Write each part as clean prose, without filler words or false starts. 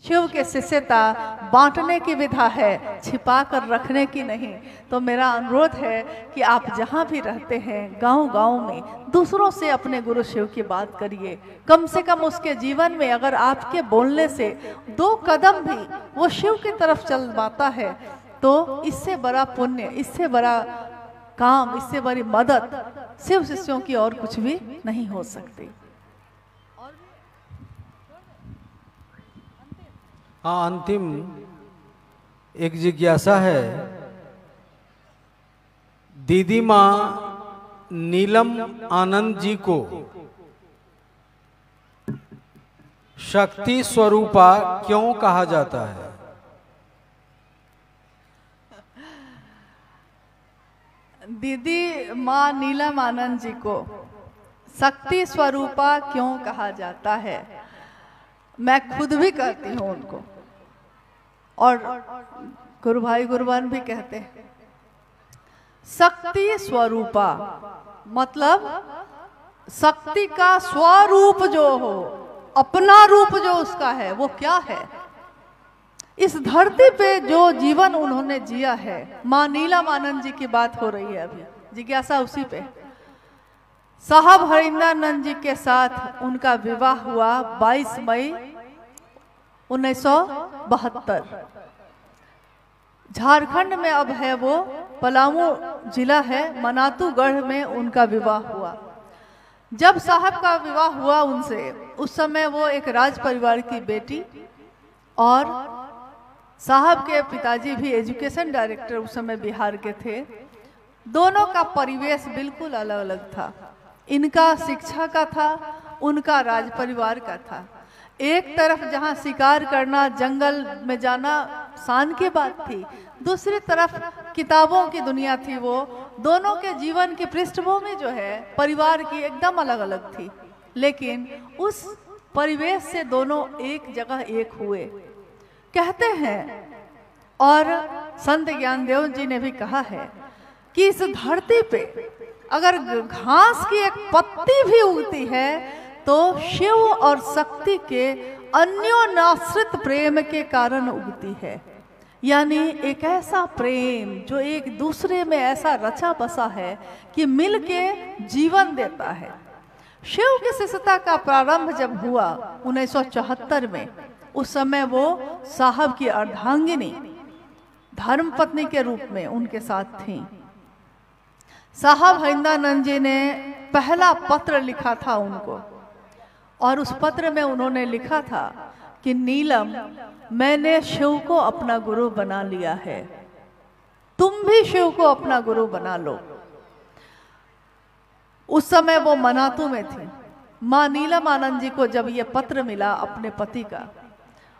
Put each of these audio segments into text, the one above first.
शिव के शिष्यता बांटने की विधा है, छिपा कर रखने की नहीं। तो मेरा अनुरोध है कि आप जहाँ भी रहते हैं, गांव-गांव में दूसरों से अपने गुरु शिव की बात करिए। कम से कम उसके जीवन में अगर आपके बोलने से 2 कदम भी वो शिव की तरफ चल पाता है, तो इससे बड़ा पुण्य, इससे बड़ा काम, इससे बड़ी मदद शिव शिष्यों की और कुछ भी नहीं हो सकती। हाँ, अंतिम एक जिज्ञासा है। दीदी माँ नीलम आनंद जी को शक्ति स्वरूपा क्यों कहा जाता है? दीदी माँ नीलम आनंद जी को शक्ति स्वरूपा क्यों कहा जाता है, मैं खुद भी कहती हूँ उनको, और गुरु भाई गुरुवान भी कहते हैं। शक्ति स्वरूपा मतलब शक्ति का स्वरूप जो हो, अपना रूप जो उसका है, वो क्या है? इस धरती पे जो जीवन उन्होंने जिया है, माँ नीलम आनंद जी की बात हो रही है, अभी जिज्ञासा उसी पे। साहब हरिंद्रानंद जी के साथ उनका विवाह हुआ 22 मई 1972। झारखंड में अब है वो, पलामू जिला है, मनातूगढ़ में उनका विवाह हुआ। जब साहब का विवाह हुआ उनसे, उस समय वो एक राज परिवार की बेटी, और साहब के पिताजी भी एजुकेशन डायरेक्टर उस समय बिहार के थे। दोनों का परिवेश बिल्कुल अलग अलग था। इनका शिक्षा का था, उनका राज परिवार का था। एक तरफ जहां शिकार करना, जंगल में जाना शान की बात थी, दूसरी तरफ किताबों की दुनिया थी। वो दोनों के जीवन की पृष्ठभूमि जो है परिवार की एकदम अलग अलग थी, लेकिन उस परिवेश से दोनों एक जगह एक हुए। कहते हैं, और संत ज्ञानदेव जी ने भी कहा है कि इस धरती पे अगर घास की एक पत्ती भी उगती है तो शिव और शक्ति के अन्योन्याश्रित प्रेम के कारण उगती है। यानी एक ऐसा प्रेम जो एक दूसरे में ऐसा रचा बसा है कि मिलके जीवन देता है। शिव की शिष्यता का प्रारंभ जब हुआ 1974 में, उस समय वो साहब की अर्धांगिनी धर्मपत्नी के रूप में उनके साथ थी। साहब हरिंद्रानंद जी ने पहला पत्र लिखा था उनको, और उस पत्र में उन्होंने लिखा था कि नीलम, मैंने शिव को अपना गुरु बना लिया है, तुम भी शिव को अपना गुरु बना लो। उस समय वो मनातू में थी। माँ नीलम आनंद जी को जब ये पत्र मिला अपने पति का,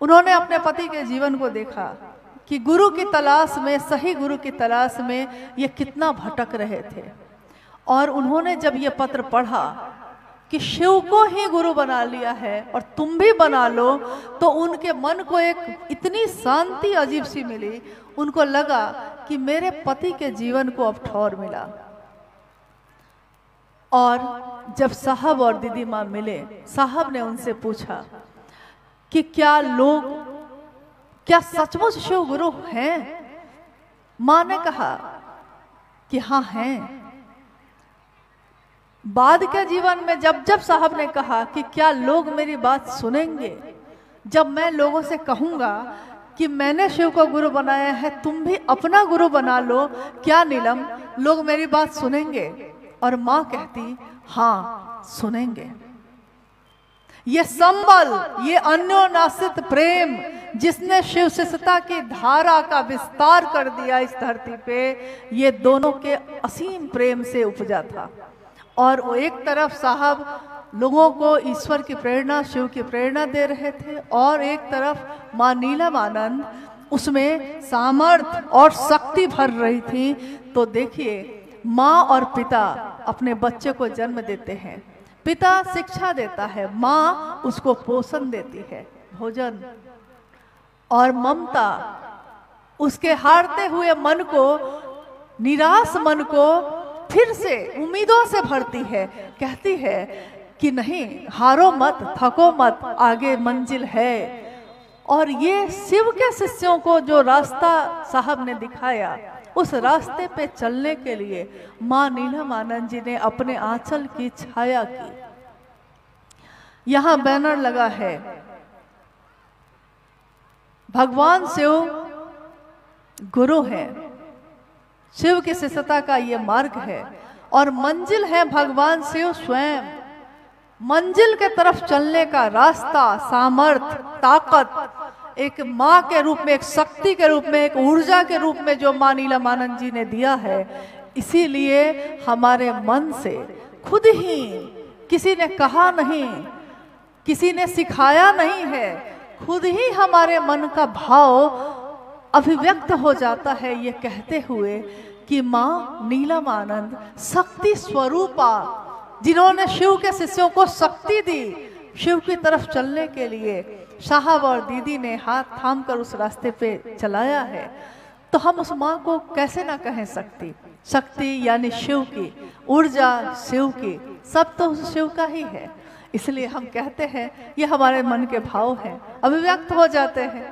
उन्होंने अपने पति के जीवन को देखा कि गुरु की तलाश में, सही गुरु की तलाश में ये कितना भटक रहे थे। और उन्होंने जब ये पत्र पढ़ा कि शिव को ही गुरु बना लिया है और तुम भी बना लो, तो उनके मन को एक इतनी शांति अजीब सी मिली। उनको लगा कि मेरे पति के जीवन को अब ठौर मिला। और जब साहब और दीदी माँ मिले, साहब ने उनसे पूछा कि क्या सचमुच शिव गुरु हैं? माँ ने कहा कि हाँ हैं। बाद के जीवन में जब जब साहब ने कहा कि क्या लोग मेरी बात सुनेंगे, जब मैं लोगों से कहूँगा कि मैंने शिव को गुरु बनाया है, तुम भी अपना गुरु बना लो, क्या नीलम लोग मेरी बात सुनेंगे? और माँ कहती हाँ सुनेंगे। ये संबल, ये अन्योन्याश्रित प्रेम जिसने शिव शिष्यता की धारा का विस्तार कर दिया इस धरती पे, ये दोनों के असीम प्रेम से उपजा था। और वो एक तरफ साहब लोगों को ईश्वर की प्रेरणा, शिव की प्रेरणा दे रहे थे, और एक तरफ माँ नीलम आनंद उसमें सामर्थ्य और शक्ति भर रही थी। तो देखिए, माँ और पिता अपने बच्चे को जन्म देते हैं, पिता शिक्षा देता है, माँ उसको पोषण देती है, भोजन और ममता। उसके हारते हुए मन को, निराश मन को फिर से उम्मीदों से भरती है, कहती है कि नहीं, हारो मत, थको मत, आगे मंजिल है। और ये शिव के शिष्यों को जो रास्ता साहब ने दिखाया, उस रास्ते पे चलने के लिए माँ नीलम आनंद जी ने अपने आंचल की छाया की। यहाँ बैनर लगा है, भगवान शिव गुरु है, शिव की शिष्यता का ये मार्ग है और मंजिल है भगवान शिव स्वयं। मंजिल के तरफ चलने का रास्ता, सामर्थ, ताकत एक माँ के रूप में, एक शक्ति के रूप में, एक ऊर्जा के रूप में जो माँ नीलम आनंद जी ने दिया है। इसीलिए हमारे मन से खुद ही, किसी ने कहा नहीं, किसी ने सिखाया नहीं है, खुद ही हमारे मन का भाव अभिव्यक्त हो जाता है ये कहते हुए कि माँ नीलम आनंद शक्ति स्वरूपा, जिन्होंने शिव के शिष्यों को शक्ति दी शिव की तरफ चलने के लिए, साहब और दीदी ने हाथ थाम कर उस रास्ते पे चलाया है, तो हम उस माँ को कैसे ना कहें शक्ति। शक्ति यानी शिव की ऊर्जा, शिव की, सब तो उस शिव का ही है। इसलिए हम कहते हैं ये हमारे मन के भाव हैं, अभिव्यक्त हो जाते हैं।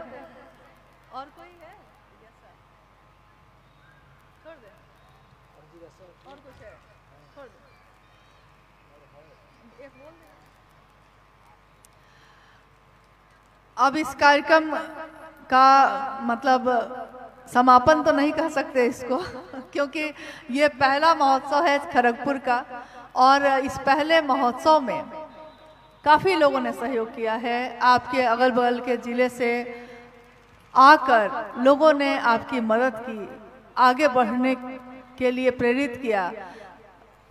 और कोई है? छोड़ दे। और कुछ है? छोड़ दे। एक बोल दे। अब इस कार्यक्रम का मतलब समापन तो नहीं कह सकते इसको क्योंकि ये पहला महोत्सव है खड़गपुर का, और इस पहले महोत्सव में काफ़ी लोगों ने सहयोग किया है। आपके अगल बगल के ज़िले से आकर लोगों ने आपकी मदद की, आगे बढ़ने के लिए प्रेरित किया।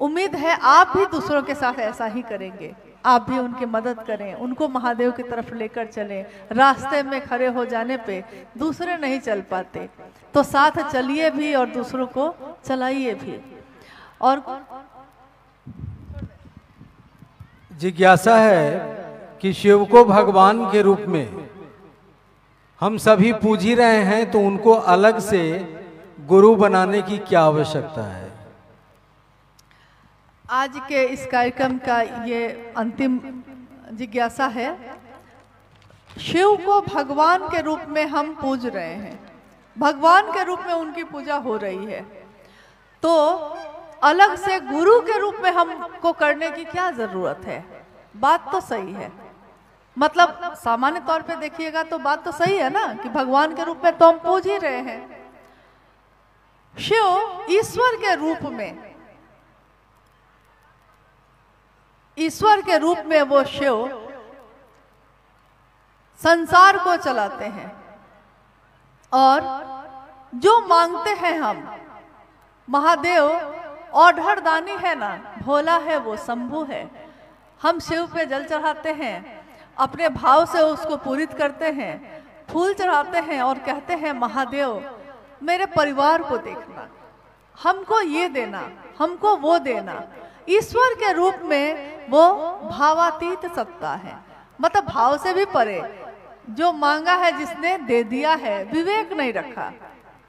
उम्मीद है आप भी दूसरों के साथ ऐसा ही करेंगे, आप भी उनकी मदद करें, उनको महादेव की तरफ लेकर चलें। रास्ते में खड़े हो जाने पे दूसरे नहीं चल पाते, तो साथ चलिए भी और दूसरों को चलाइए भी। और जिज्ञासा है कि शिव को भगवान के रूप में हम सभी पूज ही रहे हैं, तो उनको अलग से गुरु बनाने की क्या आवश्यकता है? आज के इस कार्यक्रम का ये अंतिम जिज्ञासा है। शिव को भगवान के रूप में हम पूज रहे हैं, भगवान के रूप में उनकी पूजा हो रही है, तो अलग से गुरु के रूप में हमको करने की क्या जरूरत है? बात तो सही है, मतलब सामान्य तौर पे देखिएगा तो बात तो सही है ना कि भगवान के रूप में तो हम पूज ही रहे हैं। शिव ईश्वर के रूप में, ईश्वर के रूप में वो शिव संसार को चलाते हैं, और जो मांगते हैं हम, महादेव औढ़रदानी है ना, भोला है वो, शंभू है। हम शिव पे जल चढ़ाते हैं, अपने भाव से उसको पूरित करते हैं, फूल चढ़ाते हैं और कहते हैं महादेव मेरे परिवार को देखना, हमको ये देना, हमको वो देना। ईश्वर के रूप में वो भावातीत सत्ता है, मतलब भाव से भी परे, जो मांगा है जिसने दे दिया है, विवेक नहीं रखा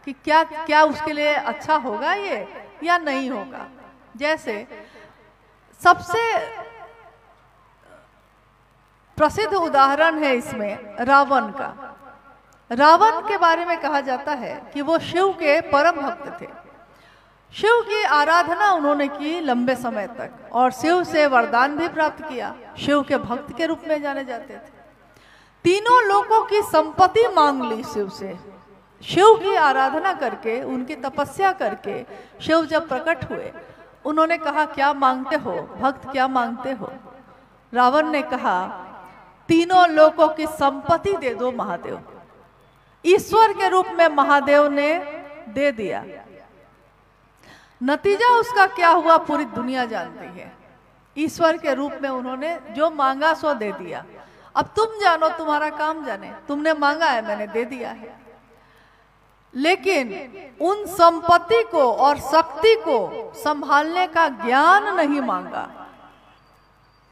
कि क्या क्या उसके लिए अच्छा होगा ये या नहीं होगा। जैसे सबसे प्रसिद्ध उदाहरण है इसमें रावण का। रावण के बारे में कहा जाता है कि वो शिव के परम भक्त थे, शिव की आराधना उन्होंने की लंबे समय तक, और शिव से वरदान भी प्राप्त किया, शिव के भक्त के रूप में जाने जाते थे। तीनों लोगों की संपत्ति मांग ली शिव से, शिव की आराधना करके, उनकी तपस्या करके शिव जब प्रकट हुए, उन्होंने कहा क्या मांगते हो भक्त, क्या मांगते हो? रावण ने कहा तीनों लोगों की संपत्ति दे दो महादेव। ईश्वर के रूप में महादेव ने दे दिया। नतीजा उसका क्या हुआ पूरी दुनिया जानती है। ईश्वर के रूप में उन्होंने जो मांगा सो दे दिया। अब तुम जानो, तुम्हारा काम जाने, तुमने मांगा है मैंने दे दिया है। लेकिन उन संपत्ति को और शक्ति को संभालने का ज्ञान नहीं मांगा।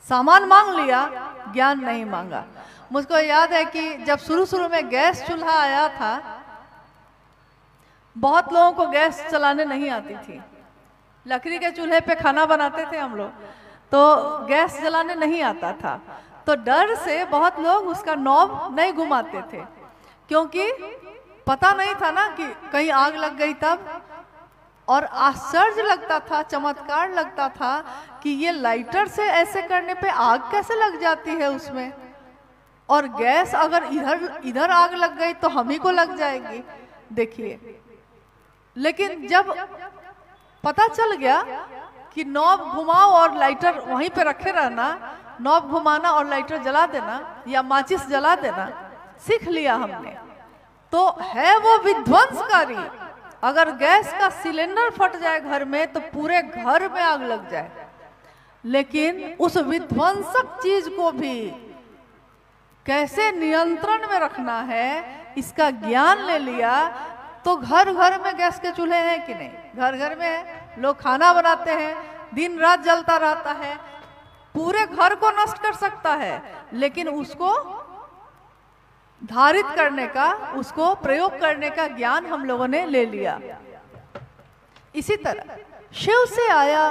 सामान मांग लिया, ज्ञान नहीं मांगा। मुझको याद है कि जब शुरू शुरू में गैस चूल्हा आया था, बहुत लोगों को गैस चलाने नहीं आती थी, लकड़ी के चूल्हे पे खाना बनाते थे हम लोग, तो गैस जलाने नहीं आता था। तो डर से बहुत लोग उसका नॉब नहीं घुमाते थे, क्योंकि पता नहीं था ना कि कहीं आग लग गई तब। और आश्चर्य लगता था, चमत्कार लगता था कि ये लाइटर से ऐसे करने पे आग कैसे लग जाती है उसमें, और गैस अगर इधर आग लग गई तो हम ही को लग जाएगी। देखिए, लेकिन जब पता चल गया कि नॉब घुमाओ और लाइटर वहीं पे रखे रहना, नॉब घुमाना और लाइटर जला देना या माचिस जला देना सीख लिया हमने, तो है वो विध्वंसकारी। अगर गैस का सिलेंडर फट जाए घर में तो पूरे घर में आग लग जाए, लेकिन उस विध्वंसक चीज को भी कैसे नियंत्रण में रखना है इसका ज्ञान ले लिया। तो घर घर में गैस के चूल्हे हैं कि नहीं? घर घर में है। लोग खाना बनाते हैं, दिन रात जलता रहता है, पूरे घर को नष्ट कर सकता है, लेकिन उसको धारित करने का, उसको प्रयोग करने का ज्ञान हम लोगों ने ले लिया। इसी तरह शिव से आया,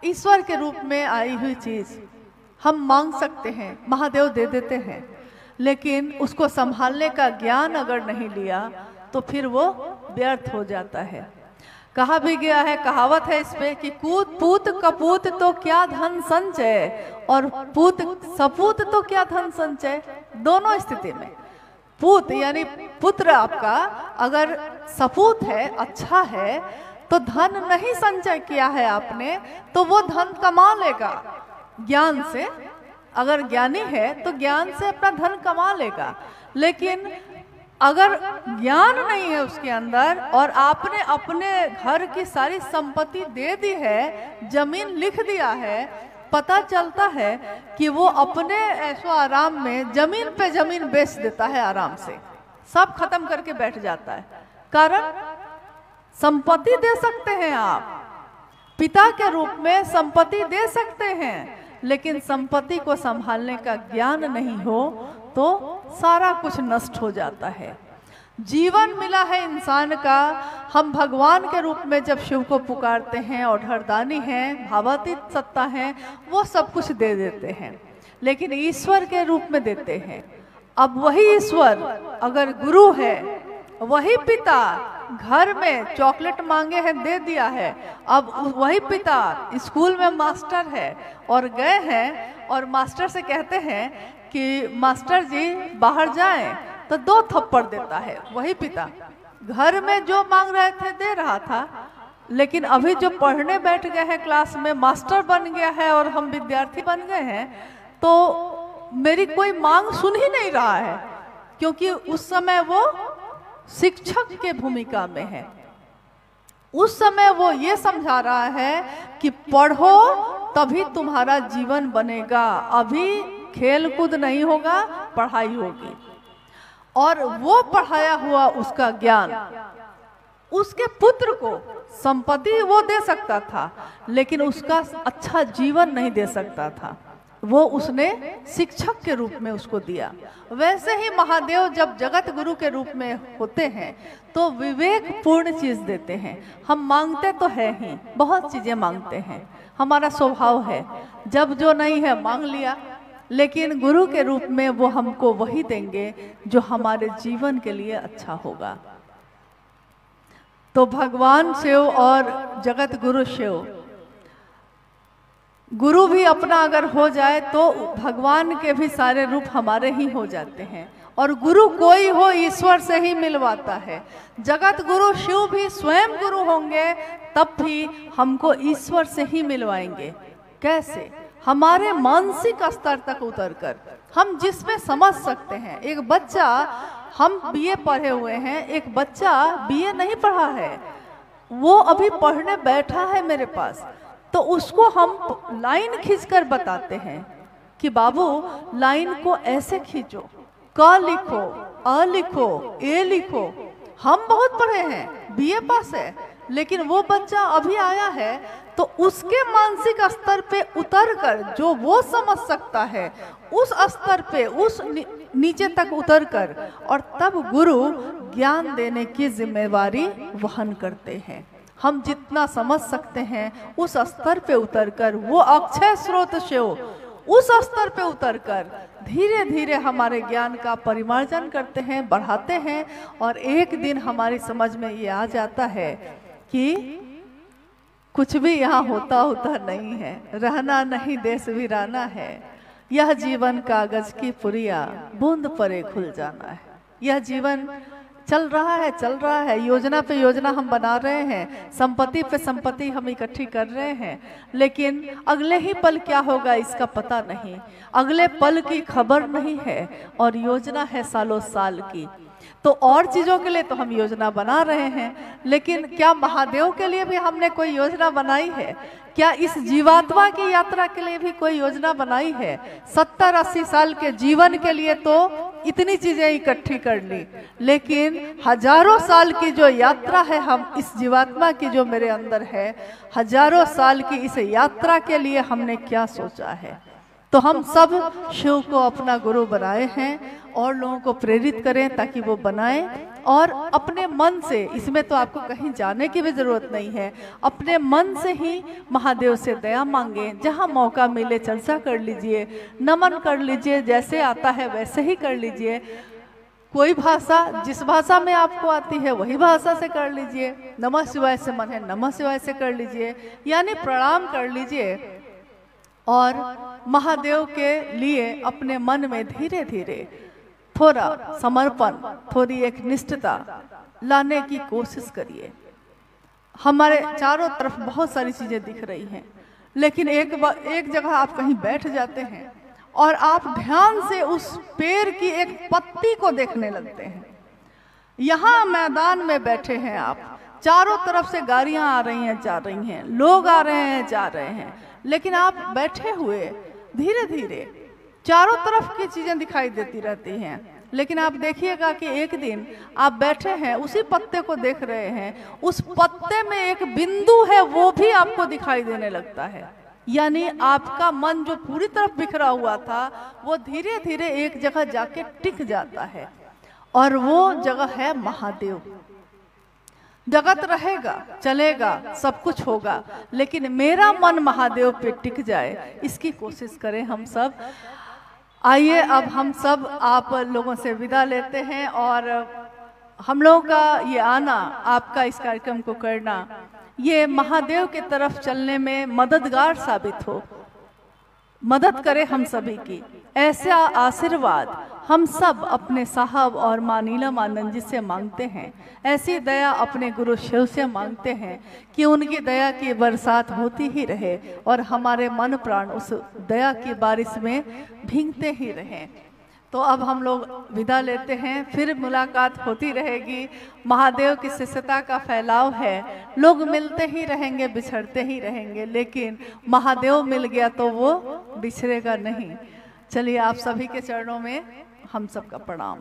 ईश्वर के रूप में आई हुई चीज हम मांग सकते हैं, महादेव दे देते हैं, लेकिन उसको संभालने का ज्ञान अगर नहीं लिया तो फिर वो व्यर्थ हो जाता है। कहा भी गया है, कहावत है इस पे कि कूत पूत कपूत तो क्या धन संचय, और पूत सपूत तो क्या धन संचय। दोनों स्थिति में पूत यानी पुत्र आपका अगर सपूत है, अच्छा है, तो धन नहीं संचय किया है आपने, तो वो धन कमा लेगा ज्ञान से। अगर ज्ञानी है तो ज्ञान से अपना धन कमा लेगा, लेकिन अगर ज्ञान नहीं है उसके अंदर और आपने अपने घर की सारी संपत्ति दे दी है, जमीन लिख दिया है, पता चलता है कि वो अपने ऐशो आराम में जमीन पे जमीन बेच देता है, आराम से सब खत्म करके बैठ जाता है। कारण संपत्ति दे सकते हैं आप, पिता के रूप में संपत्ति दे सकते हैं, लेकिन संपत्ति को संभालने का ज्ञान नहीं हो तो सारा कुछ नष्ट हो जाता है। जीवन मिला है इंसान का, हम भगवान के रूप में जब शिव को पुकारते हैं और हरदानी हैं, भावातीत सत्ता है, वो सब कुछ दे देते हैं, लेकिन ईश्वर के रूप में देते हैं। अब वही ईश्वर अगर गुरु है, वही पिता घर में चॉकलेट मांगे हैं दे दिया है, अब वही पिता स्कूल में मास्टर है और गए हैं और मास्टर से कहते हैं कि मास्टर जी बाहर जाएं, तो 2 थप्पड़ देता है वही पिता। घर में जो मांग रहे थे दे रहा था, लेकिन अभी जो पढ़ने बैठ गए हैं क्लास में, मास्टर बन गया है और हम विद्यार्थी बन गए हैं, तो मेरी कोई मांग सुन ही नहीं रहा है, क्योंकि उस समय वो शिक्षक के भूमिका में है। उस समय वो ये समझा रहा है कि पढ़ो तभी तुम्हारा जीवन बनेगा, अभी खेल कूद नहीं होगा, पढ़ाई होगी। और वो पढ़ाया हुआ उसका ज्ञान उसके पुत्र को संपत्ति वो दे सकता था, लेकिन उसका अच्छा जीवन नहीं दे सकता था, वो उसने शिक्षक के रूप में उसको दिया। वैसे ही महादेव जब जगत गुरु के रूप में होते हैं तो विवेक पूर्ण चीज देते हैं। हम मांगते तो है ही, बहुत चीजें मांगते हैं, हमारा स्वभाव है, जब जो नहीं है मांग लिया, लेकिन गुरु के रूप में वो हमको वही देंगे जो हमारे जीवन के लिए अच्छा होगा। तो भगवान शिव और जगत गुरु शिव, गुरु भी अपना अगर हो जाए तो भगवान के भी सारे रूप हमारे ही हो जाते हैं, और गुरु कोई हो ईश्वर से ही मिलवाता है। जगत गुरु शिव भी स्वयं गुरु होंगे तब भी हमको ईश्वर से ही मिलवाएंगे। कैसे? हमारे मानसिक स्तर तक उतरकर, हम जिसमें समझ सकते हैं। एक बच्चा, हम बीए पढ़े हुए हैं, एक बच्चा बीए नहीं पढ़ा है, वो अभी पढ़ने बैठा है मेरे पास, तो उसको हम लाइन खींचकर बताते हैं कि बाबू लाइन को ऐसे खींचो, क लिखो, अ लिखो, ए लिखो। हम बहुत पढ़े हैं, बीए पास है, लेकिन वो बच्चा अभी आया है, तो उसके मानसिक स्तर पे उतरकर जो वो समझ सकता है, उस स्तर पे, उस नीचे तक उतरकर, और तब गुरु ज्ञान देने की जिम्मेवारी वहन करते हैं। हम जितना समझ सकते हैं उस स्तर पे उतरकर वो अक्षय स्रोत शिव, उस स्तर पे उतरकर धीरे धीरे हमारे ज्ञान का परिमार्जन करते हैं, बढ़ाते हैं, और एक दिन हमारी समझ में ये आ जाता है कि कुछ भी यहाँ होता नहीं है, रहना नहीं देश वीराना है, यह जीवन कागज की पुरिया, बूंद परे खुल जाना है। यह जीवन चल रहा है, योजना पे योजना हम बना रहे हैं, संपत्ति पे संपत्ति हम इकट्ठी कर रहे हैं, लेकिन अगले ही पल क्या होगा इसका पता नहीं, अगले पल की खबर नहीं है, और योजना है सालों साल की। तो और चीजों के लिए तो हम योजना बना रहे हैं, लेकिन क्या महादेव के लिए भी हमने कोई योजना बनाई है? क्या इस जीवात्मा की यात्रा के लिए भी कोई योजना बनाई है? 70-80 साल के जीवन के लिए तो इतनी चीजें इकट्ठी कर ली, लेकिन हजारों साल की जो यात्रा है, हम इस जीवात्मा की जो मेरे अंदर है, हजारों साल की इस यात्रा के लिए हमने क्या सोचा है? तो हम सब शिव को अपना गुरु बनाए हैं और लोगों को प्रेरित करें ताकि वो बनाएं, और अपने मन से, इसमें तो आपको कहीं जाने की भी जरूरत नहीं है, अपने मन से ही महादेव से दया मांगे। जहां मौका मिले चर्चा कर लीजिए, नमन कर लीजिए, जैसे आता है वैसे ही कर लीजिए। कोई भाषा, जिस भाषा में आपको आती है वही भाषा से कर लीजिए। नमः शिवाय से मन है नमः शिवाय से कर लीजिए, यानी प्रणाम कर लीजिए, और महादेव के लिए अपने मन में धीरे धीरे थोड़ा समर्पण, थोड़ी एक निष्ठता लाने की कोशिश करिए। हमारे चारों तरफ बहुत सारी चीजें दिख रही हैं, लेकिन एक जगह आप कहीं बैठ जाते हैं और आप ध्यान से उस पेड़ की एक पत्ती को देखने लगते हैं। यहाँ मैदान में बैठे हैं आप, चारों तरफ से गाड़ियां आ रही हैं जा रही हैं, लोग आ रहे हैं जा रहे हैं, लेकिन आप बैठे हुए धीरे धीरे चारों तरफ की चीजें दिखाई देती रहती हैं, लेकिन आप देखिएगा कि एक दिन आप बैठे हैं, उसी पत्ते को देख रहे हैं, उस पत्ते में एक बिंदु है, वो भी आपको दिखाई देने लगता है। यानी आपका मन जो पूरी तरफ बिखरा हुआ था, वो धीरे धीरे एक जगह जाके टिक जाता है, और वो जगह है महादेव। जगत रहेगा, चलेगा, सब कुछ होगा, लेकिन मेरा मन महादेव पे टिक जाए, इसकी कोशिश करें हम सब। आइए अब हम सब आप लोगों से विदा लेते हैं, और हम लोगों का ये आना, आपका इस कार्यक्रम को करना, ये महादेव की तरफ चलने में मददगार साबित हो, मदद करे हम सभी की। ऐसा आशीर्वाद हम सब अपने साहब और मां नीलमानंद जी से मांगते हैं, ऐसी दया अपने गुरु शिव से मांगते हैं कि उनकी दया की बरसात होती ही रहे, और हमारे मन प्राण उस दया की बारिश में भीगते ही रहें। तो अब हम लोग विदा लेते हैं, फिर मुलाकात होती रहेगी। महादेव की शिष्यता का फैलाव है, लोग मिलते ही रहेंगे, बिछड़ते ही रहेंगे, लेकिन महादेव मिल गया तो वो बिछड़ेगा नहीं। चलिए आप सभी के चरणों में हम सबका प्रणाम।